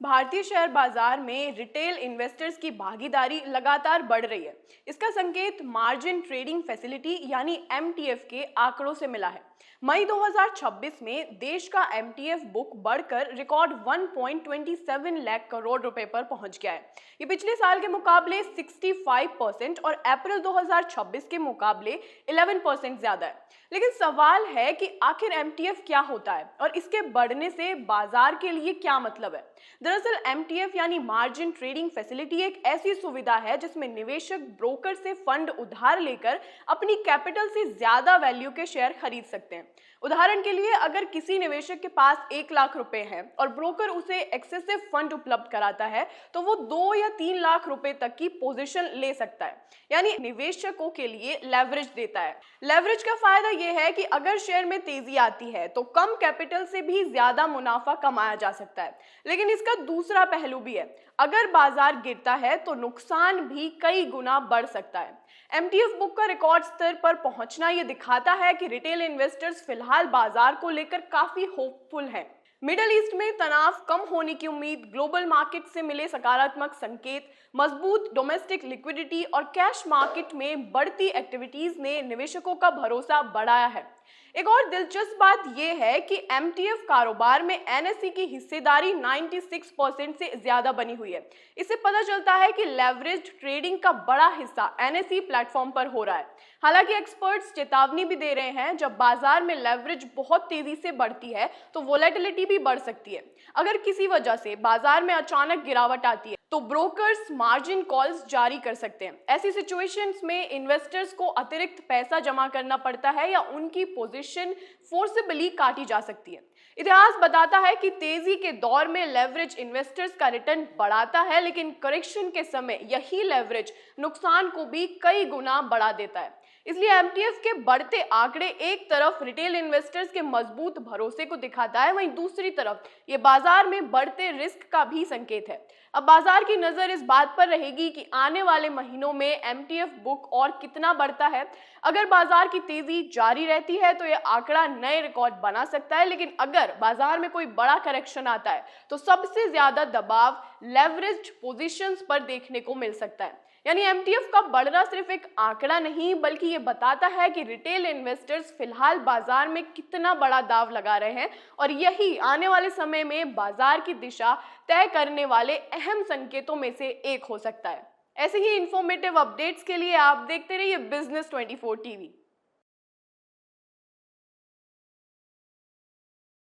भारतीय शेयर बाजार में रिटेल इन्वेस्टर्स की भागीदारी लगातार बढ़ रही है। इसका संकेत मार्जिन ट्रेडिंग फैसिलिटी यानी एमटीएफ के आंकड़ों से मिला है। मई 2026 में देश का एमटीएफ बुक बढ़कर रिकॉर्ड 1.27 लाख करोड़ रुपए पर पहुंच गया है। ये पिछले साल के मुकाबले 65% और अप्रैल 2026 के मुकाबले 11% ज्यादा है। लेकिन सवाल है कि आखिर एमटीएफ क्या होता है और इसके बढ़ने से बाजार के लिए क्या मतलब है। दरअसल एमटीएफ यानी मार्जिन ट्रेडिंग फैसिलिटी एक ऐसी सुविधा है जिसमें निवेशक ब्रोकर से फंड उधार लेकर अपनी कैपिटल से ज्यादा वैल्यू के शेयर खरीद सकते हैं। उदाहरण के लिए अगर किसी निवेशक के पास 1 लाख रुपए हैं और ब्रोकर उसे एक्सेसिव फंड उपलब्ध कराता है तो वो 2 या 3 लाख रुपए तक की पोजीशन ले सकता है, यानी निवेशकों के लिए लेवरेज देता है। लेवरेज का फायदा यह है कि अगर शेयर में तेजी आती है तो कम कैपिटल से भी ज्यादा मुनाफा कमाया जा सकता है। लेकिन इसका दूसरा पहलू भी है, अगर बाजार गिरता है तो नुकसान भी कई गुना बढ़ सकता है। एमटीएफ बुक का रिकॉर्ड स्तर पर पहुंचना यह दिखाता है कि रिटेल इन्वेस्टर्स फिलहाल बाजार को लेकर काफी होपफुल हैं। मिडल ईस्ट में तनाव कम होने की उम्मीद, ग्लोबल मार्केट से मिले सकारात्मक संकेत, मजबूत डोमेस्टिक लिक्विडिटी और कैश मार्केट में बढ़ती एक्टिविटीज ने निवेशकों का भरोसा बढ़ाया है। एक और दिलचस्प बात यह है कि एमटीएफ कारोबार में एनएसई की हिस्सेदारी 96% से ज्यादा बनी हुई है। इससे पता चलता है कि लेवरेज ट्रेडिंग का बड़ा हिस्सा एनएसई प्लेटफॉर्म पर हो रहा है। हालांकि एक्सपर्ट्स चेतावनी भी दे रहे हैं, जब बाजार में लेवरेज बहुत तेजी से बढ़ती है तो वोलेटिलिटी भी बढ़ सकती है। अगर किसी वजह से बाजार में अचानक गिरावट आती है तो ब्रोकर्स मार्जिन कॉल्स जारी कर सकते हैं। ऐसी सिचुएशंस में इन्वेस्टर्स को अतिरिक्त पैसा जमा करना पड़ता है या उनकी पोजीशन फोर्सेबली काटी जा सकती है। इतिहास बताता है कि तेजी के दौर में लेवरेज इन्वेस्टर्स का रिटर्न बढ़ाता है, लेकिन करेक्शन के समय यही लेवरेज नुकसान को भी कई गुना बढ़ा देता है। इसलिए एमटीएफ के बढ़ते आंकड़े एक तरफ रिटेल इन्वेस्टर्स के मजबूत भरोसे को दिखाता है, वहीं दूसरी तरफ ये बाजार में बढ़ते रिस्क का भी संकेत है। अब बाजार की नजर इस बात पर रहेगी कि आने वाले महीनों में एमटीएफ बुक और कितना बढ़ता है। अगर बाजार की तेजी जारी रहती है तो यह आंकड़ा नए रिकॉर्ड बना सकता है, लेकिन अगर बाजार में कोई बड़ा करेक्शन आता है तो सबसे ज्यादा दबाव लेवरेज्ड पोजीशंस पर देखने को मिल सकता है। यानी एमटीएफ का बढ़ना सिर्फ एक आंकड़ा नहीं, बल्कि ये बताता है कि रिटेल इन्वेस्टर्स फिलहाल बाजार में कितना बड़ा दांव लगा रहे हैं और यही आने वाले समय में बाजार की दिशा तय करने वाले अहम संकेतों में से एक हो सकता है। ऐसे ही इंफॉर्मेटिव अपडेट्स के लिए आप देखते रहिए बिजनेस 24 टीवी।